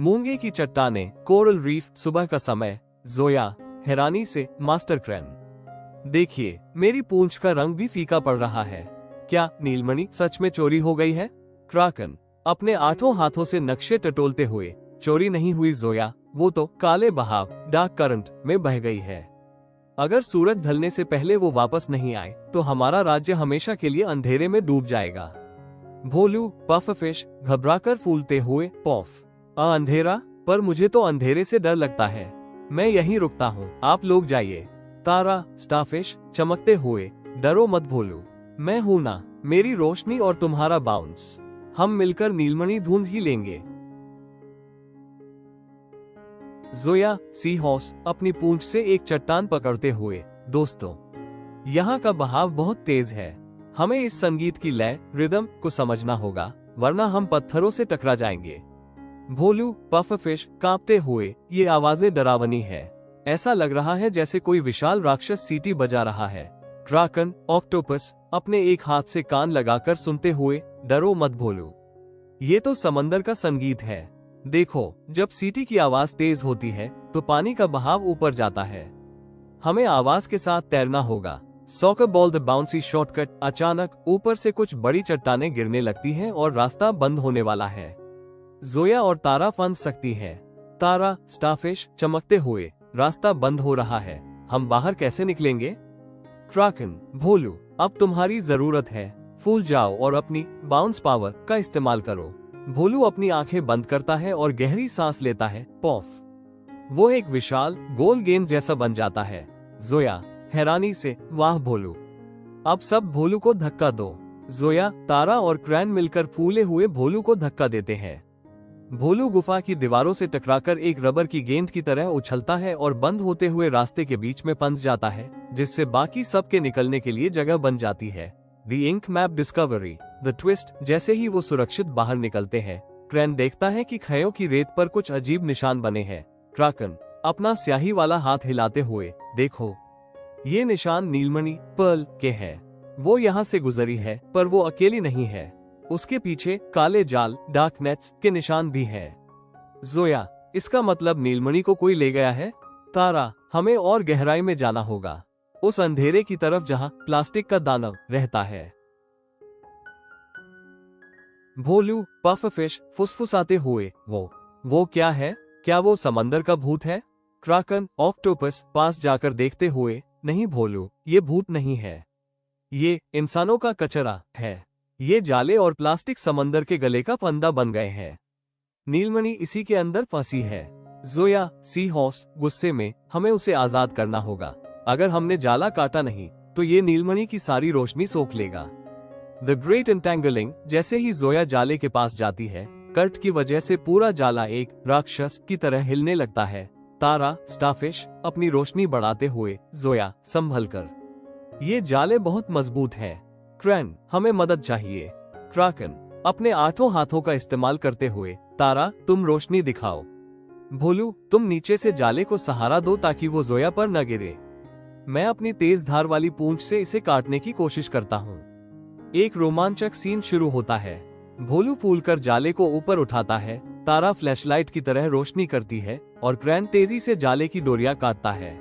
मूंगे की चट्टानें, coral reef, सुबह का समय। जोया हैरानी से, मास्टर क्रैन देखिए, मेरी पूंछ का रंग भी फीका पड़ रहा है। क्या नीलमणि सच में चोरी हो गई है? क्राकन अपने 8 हाथों से नक्शे टटोलते हुए, चोरी नहीं हुई जोया, वो तो काले बहाव, डार्क करंट में बह गई है। अगर सूरज ढलने से पहले वो वापस नहीं आए तो हमारा राज्य हमेशा के लिए अंधेरे में डूब जाएगा। भोलू पफफिश घबराकर फूलते हुए, पॉफ अंधेरा, पर मुझे तो अंधेरे से डर लगता है। मैं यहीं रुकता हूँ, आप लोग जाइए। तारा स्टारफिश चमकते हुए, डरो मत भोलू, मैं हूं ना, मेरी रोशनी और तुम्हारा बाउंस, हम मिलकर नीलमणि ढूंढ ही लेंगे। जोया सी हॉर्स अपनी पूंछ से एक चट्टान पकड़ते हुए, दोस्तों, यहाँ का बहाव बहुत तेज है, हमें इस संगीत की लय, रिदम को समझना होगा, वरना हम पत्थरों से टकरा जाएंगे। भोलू पफफिश कांपते हुए, ये आवाजें डरावनी है, ऐसा लग रहा है जैसे कोई विशाल राक्षस सीटी बजा रहा है। क्राकन ऑक्टोपस अपने एक हाथ से कान लगाकर सुनते हुए, डरो मत भोलू, ये तो समंदर का संगीत है। देखो, जब सीटी की आवाज तेज होती है तो पानी का बहाव ऊपर जाता है, हमें आवाज के साथ तैरना होगा। Soccer ball the bouncy shortcut. अचानक ऊपर से कुछ बड़ी चट्टानें गिरने लगती हैं और रास्ता बंद होने वाला है। जोया और तारा फंस सकती है। तारा स्टारफिश चमकते हुए, रास्ता बंद हो रहा है, हम बाहर कैसे निकलेंगे? क्राकन भोलू, अब तुम्हारी जरूरत है, फूल जाओ और अपनी बाउंस पावर का इस्तेमाल करो। भोलू अपनी आंखें बंद करता है और गहरी सांस लेता है, पॉफ, वो एक विशाल गोल गेंद जैसा बन जाता है। जोया हैरानी से, वाह भोलू, अब सब भोलू को धक्का दो। जोया, तारा और क्रैन मिलकर फूले हुए भोलू को धक्का देते हैं। भोलू गुफा की दीवारों से टकराकर एक रबर की गेंद की तरह उछलता है और बंद होते हुए रास्ते के बीच में फंस जाता है, जिससे बाकी सबके निकलने के लिए जगह बन जाती है। The ink map discovery, the twist. जैसे ही वो सुरक्षित बाहर निकलते हैं, क्रैन देखता है कि खयों की रेत पर कुछ अजीब निशान बने हैं। क्राकन अपना स्याही वाला हाथ हिलाते हुए, देखो, ये निशान नीलमणि पर्ल के हैं। वो यहाँ से गुजरी है, पर वो अकेली नहीं है, उसके पीछे काले जाल, डार्क नेट्स के निशान भी हैं। जोया, इसका मतलब नीलमणि को कोई ले गया है? तारा, हमें और गहराई में जाना होगा, उस अंधेरे की तरफ जहां प्लास्टिक का दानव रहता है। भोलू पफफिश फुसफुसाते हुए, वो क्या है? क्या वो समंदर का भूत है? क्राकन ऑक्टोपस पास जाकर देखते हुए, नहीं भोलू, ये भूत नहीं है, ये इंसानों का कचरा है। ये जाले और प्लास्टिक समंदर के गले का फंदा बन गए हैं, नीलमणि इसी के अंदर फंसी है। जोया सी हॉर्स गुस्से में, हमें उसे आजाद करना होगा, अगर हमने जाला काटा नहीं तो ये नीलमणि की सारी रोशनी सोख लेगा। The great entangling. जैसे ही जोया जाले के पास जाती है, कर्ट की वजह से पूरा जाला एक राक्षस की तरह हिलने लगता है। तारा स्टारफिश अपनी रोशनी बढ़ाते हुए, जोया संभल कर, ये जाले बहुत मजबूत हैं। क्रैन, हमें मदद चाहिए। क्राकन अपने 8 हाथों का इस्तेमाल करते हुए, तारा तुम रोशनी दिखाओ। भोलू, तुम नीचे से जाले को सहारा दो ताकि वो जोया पर न गिरे। मैं अपनी तेज धार वाली पूंछ से इसे काटने की कोशिश करता हूँ। एक रोमांचक सीन शुरू होता है। भोलू फूलकर जाले को ऊपर उठाता है, तारा फ्लैशलाइट की तरह रोशनी करती है और क्रैन तेजी से जाले की डोरियां काटता है।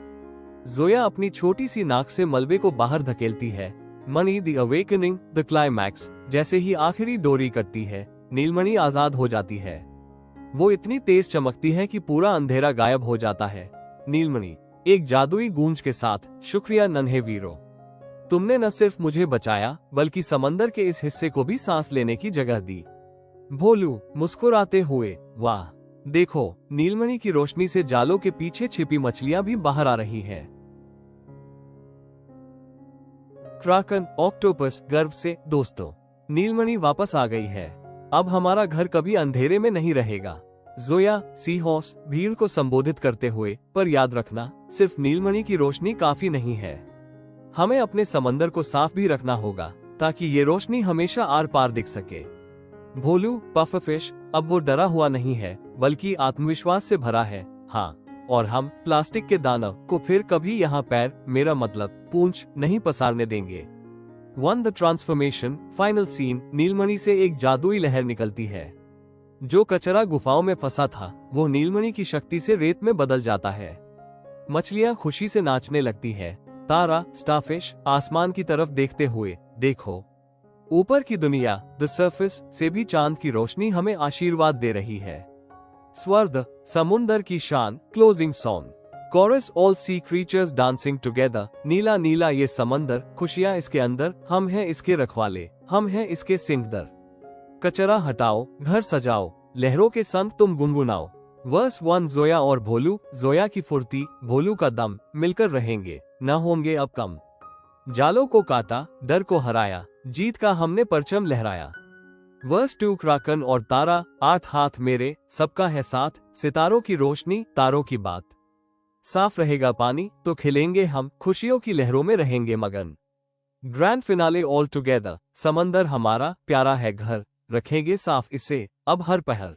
जोया अपनी छोटी सी नाक से मलबे को बाहर धकेलती है। Money the awakening, the climax. जैसे ही आखिरी डोरी कटती है, नीलमणि आजाद हो जाती है। वो इतनी तेज चमकती है कि पूरा अंधेरा गायब हो जाता है। नीलमणि एक जादुई गूंज के साथ, शुक्रिया नन्हे वीरों, तुमने न सिर्फ मुझे बचाया बल्कि समंदर के इस हिस्से को भी सांस लेने की जगह दी। भोलू मुस्कुराते हुए, वाह, देखो, नीलमणि की रोशनी से जालों के पीछे छिपी मछलियां भी बाहर आ रही हैं। क्राकन ऑक्टोपस गर्व से, दोस्तों, नीलमणि वापस आ गई है, अब हमारा घर कभी अंधेरे में नहीं रहेगा। जोया सी हॉर्स भीड़ को संबोधित करते हुए, पर याद रखना, सिर्फ नीलमणि की रोशनी काफी नहीं है, हमें अपने समंदर को साफ भी रखना होगा ताकि ये रोशनी हमेशा आर पार दिख सके। भोलू पफफिश अब वो डरा हुआ नहीं है बल्कि आत्मविश्वास से भरा है। हाँ, और हम प्लास्टिक के दानव को फिर कभी यहाँ पैर, मेरा मतलब पूंछ, नहीं पसारने देंगे। One the transformation final scene. नीलमणि से एक जादुई लहर निकलती है। जो कचरा गुफाओं में फंसा था वो नीलमणि की शक्ति से रेत में बदल जाता है। मछलियां खुशी से नाचने लगती है। तारा स्टारफिश आसमान की तरफ देखते हुए, देखो ऊपर की दुनिया द सरफेस से भी चांद की रोशनी हमें आशीर्वाद दे रही है। स्वर्ग समुंदर की शान closing song coarse all sea creatures dancing together. नीला नीला ये समंदर, खुशियां इसके अंदर, हम हैं इसके रखवाले, हम हैं इसके सिंहदर। कचरा हटाओ घर सजाओ, लहरों के संग तुम गुनगुनाओ। वर्स 1 जोया और भोलू। जोया की फुर्ती, भोलू का दम, मिलकर रहेंगे न होंगे अब कम। जालों को काटा, डर को हराया, जीत का हमने परचम लहराया। वर्स 2 क्राकन और तारा। 8 हाथ मेरे, सबका है साथ, सितारों की रोशनी, तारों की बात। साफ रहेगा पानी तो खिलेंगे हम, खुशियों की लहरों में रहेंगे मगन। Grand finale all together. समंदर हमारा प्यारा है घर, रखेंगे साफ इसे अब हर पहर।